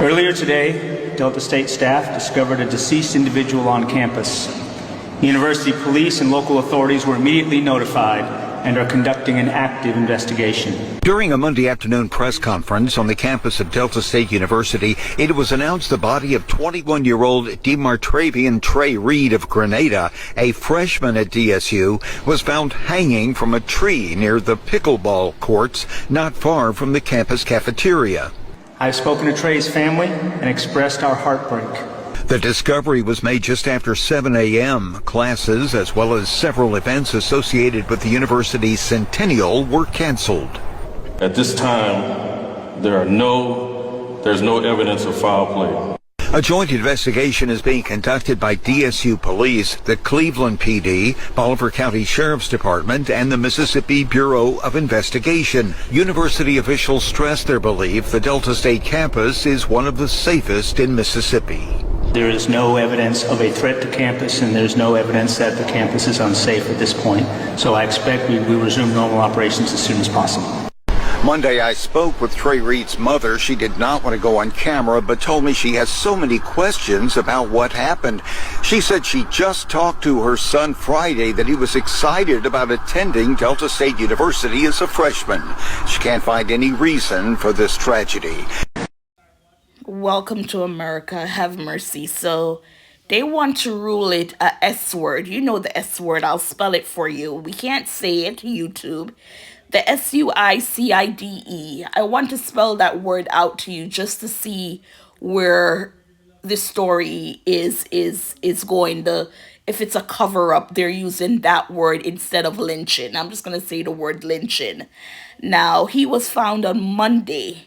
Earlier today, Delta State staff discovered a deceased individual on campus. University police and local authorities were immediately notified and are conducting an active investigation. During a Monday afternoon press conference on the campus of Delta State University, it was announced the body of 21-year-old Demartravion Trey Reid of Grenada, a freshman at DSU, was found hanging from a tree near the pickleball courts not far from the campus cafeteria. I've spoken to Trey's family and expressed our heartbreak. The discovery was made just after 7 a.m. Classes, as well as several events associated with the university's centennial, were canceled. At this time, there's no evidence of foul play. A joint investigation is being conducted by DSU Police, the Cleveland PD, Bolivar County Sheriff's Department, and the Mississippi Bureau of Investigation. University officials stress their belief the Delta State campus is one of the safest in Mississippi. There is no evidence of a threat to campus, and there's no evidence that the campus is unsafe at this point. So I expect we will resume normal operations as soon as possible. Monday, I spoke with Trey Reid's mother. She did not want to go on camera, but told me she has so many questions about what happened. She said she just talked to her son Friday that he was excited about attending Delta State University as a freshman. She can't find any reason for this tragedy. Welcome to America. Have mercy. So they want to rule it a S word. You know the S word. I'll spell it for you. We can't say it, YouTube. The SUICIDE. I want to spell that word out to you just to see where this story is going. If it's a cover up, they're using that word instead of lynching. I'm just gonna say the word lynching. Now, he was found on Monday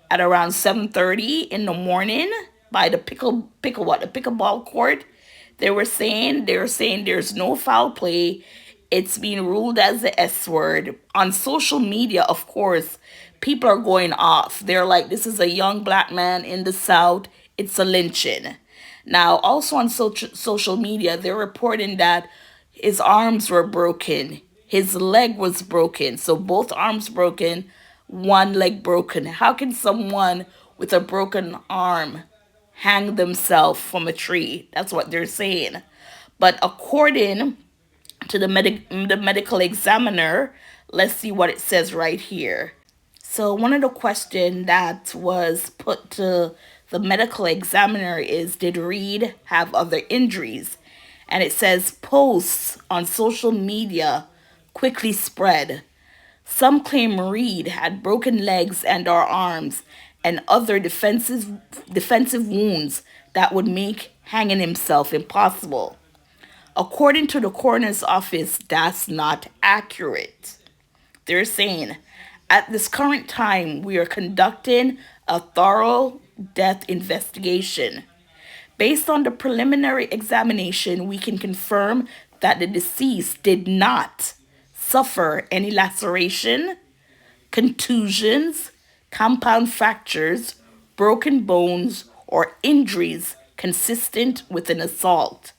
at around 7:30 in the morning by the pickleball court. They were saying there's no foul play. It's being ruled as the S word. On social media, of course, people are going off. They're like, this is a young black man in the South. It's a lynching. Now, also on social media, they're reporting that his arms were broken. His leg was broken. So both arms broken, one leg broken. How can someone with a broken arm hang themselves from a tree? That's what they're saying. But according to the medical examiner, let's see what it says right here. So one of the questions that was put to the medical examiner is, did Reid have other injuries? And it says posts on social media quickly spread. Some claim Reid had broken legs and or arms and other defensive wounds that would make hanging himself impossible. According to the coroner's office, that's not accurate. They're saying, at this current time, we are conducting a thorough death investigation. Based on the preliminary examination, we can confirm that the deceased did not suffer any laceration, contusions, compound fractures, broken bones, or injuries consistent with an assault.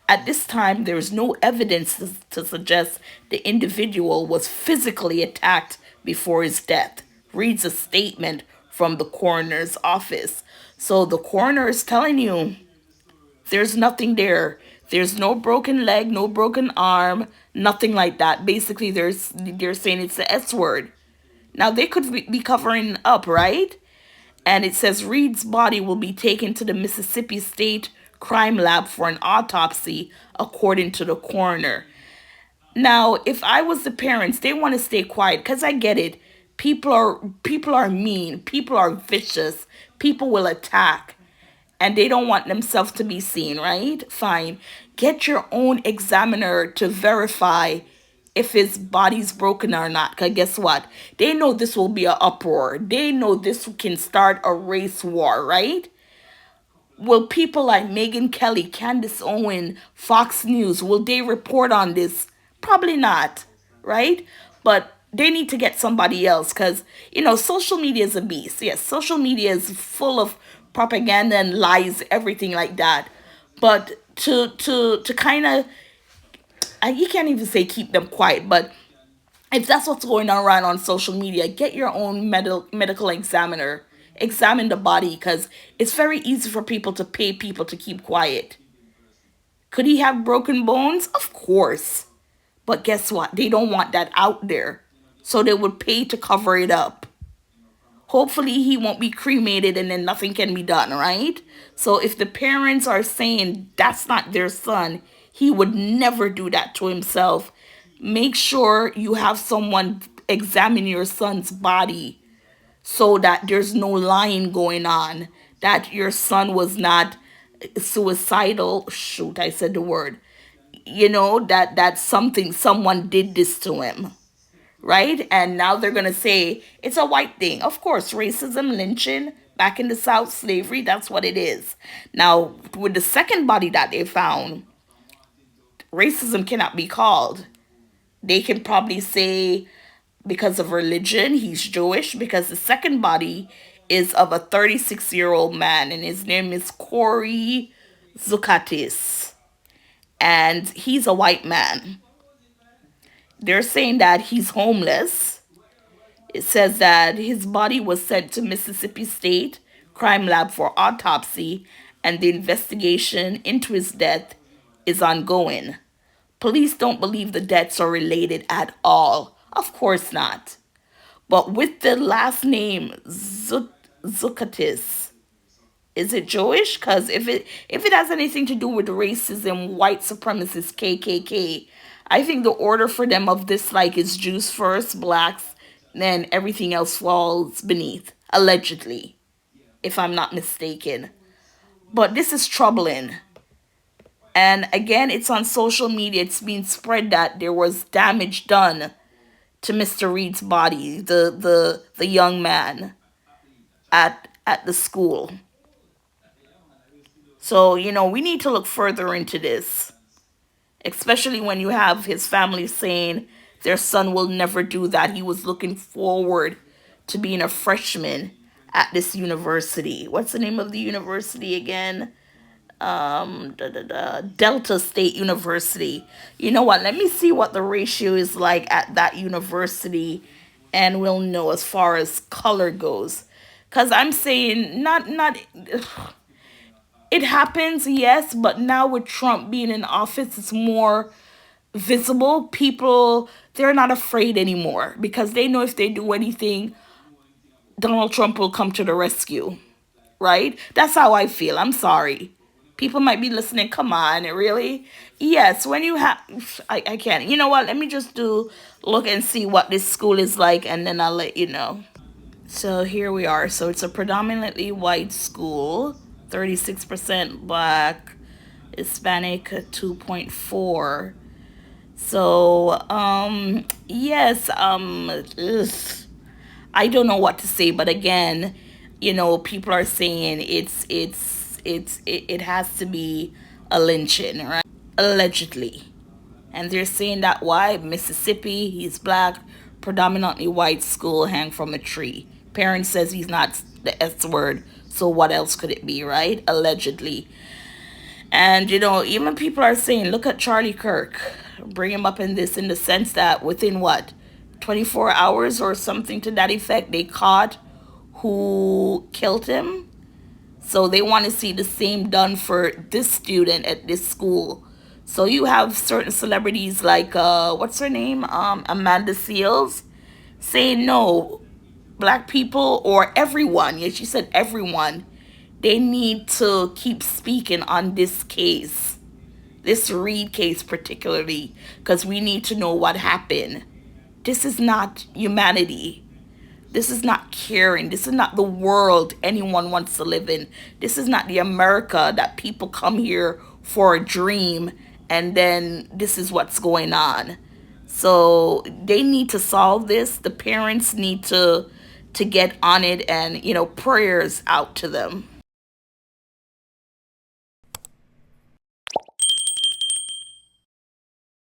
At this time, there is no evidence to suggest the individual was physically attacked before his death, reads a statement from the coroner's office. So the coroner is telling you there's nothing there. There's no broken leg, no broken arm, nothing like that. Basically, they're saying it's the S word. Now, they could be covering up, right? And it says Reid's body will be taken to the Mississippi State Crime Lab for an autopsy, according to the coroner. Now, if I was the parents, they want to stay quiet, because I get it. People are mean. People are vicious. People will attack. And they don't want themselves to be seen, right? Fine. Get your own examiner to verify if his body's broken or not. Because guess what? They know this will be an uproar. They know this can start a race war, right? Will people like Megyn Kelly, Candace Owen, Fox News, will they report on this? Probably not, right? But they need to get somebody else because, social media is a beast. Yes, social media is full of propaganda and lies, everything like that. But to kind of, you can't even say keep them quiet, but if that's what's going on around on social media, get your own medical examiner examine the body, because it's very easy for people to pay people to keep quiet. Could he have broken bones? Of course. But guess what? They don't want that out there. So they would pay to cover it up. Hopefully he won't be cremated and then nothing can be done, right? So if the parents are saying that's not their son, he would never do that to himself. Make sure you have someone examine your son's body so that there's no lying going on, that your son was not suicidal. Shoot, I said the word. That someone did this to him, right? And now they're going to say it's a white thing. Of course, racism, lynching, back in the South, slavery, that's what it is. Now, with the second body that they found, racism cannot be called. They can probably say because of religion, he's Jewish, because the second body is of a 36-year-old man, and his name is Corey Zukatis, and he's a white man. They're saying that he's homeless. It says that his body was sent to Mississippi State Crime Lab for autopsy, and the investigation into his death is ongoing. Police don't believe the deaths are related at all. Of course not. But with the last name Zukatis, is it Jewish? Because if it has anything to do with racism, white supremacists, KKK, I think the order for them of dislike is Jews first, blacks, then everything else falls beneath, allegedly, if I'm not mistaken. But this is troubling. And again, it's on social media. It's being spread that there was damage done to Mr. Reid's body, the young man at the school. So, we need to look further into this, especially when you have his family saying their son will never do that. He was looking forward to being a freshman at this university. What's the name of the university again? Delta State University. You know what? Let me see what the ratio is like at that university, and we'll know as far as color goes. Because I'm saying not it happens, yes, but now with Trump being in office, it's more visible. People, they're not afraid anymore because they know if they do anything, Donald Trump will come to the rescue, right? That's how I feel. I'm sorry. People might be listening. Come on, really? Yes, when you have... I can't. You know what? Let me just look and see what this school is like, and then I'll let you know. So here we are. So it's a predominantly white school. 36% black. Hispanic 2.4. So, yes, I don't know what to say, but again, people are saying it has to be a lynching, right? Allegedly. And they're saying that why? Mississippi, he's black, predominantly white, school hang from a tree. Parent says he's not the S word, so what else could it be, right? Allegedly. And, even people are saying, look at Charlie Kirk. Bring him up in the sense that within 24 hours or something to that effect, they caught who killed him. So they want to see the same done for this student at this school. So you have certain celebrities like, what's her name? Amanda Seales saying no, black people or everyone, yeah, she said everyone, they need to keep speaking on this case, this Reid case particularly, because we need to know what happened. This is not humanity. This is not caring. This is not the world anyone wants to live in. This is not the America that people come here for a dream and then this is what's going on. So they need to solve this. The parents need to get on it, and prayers out to them.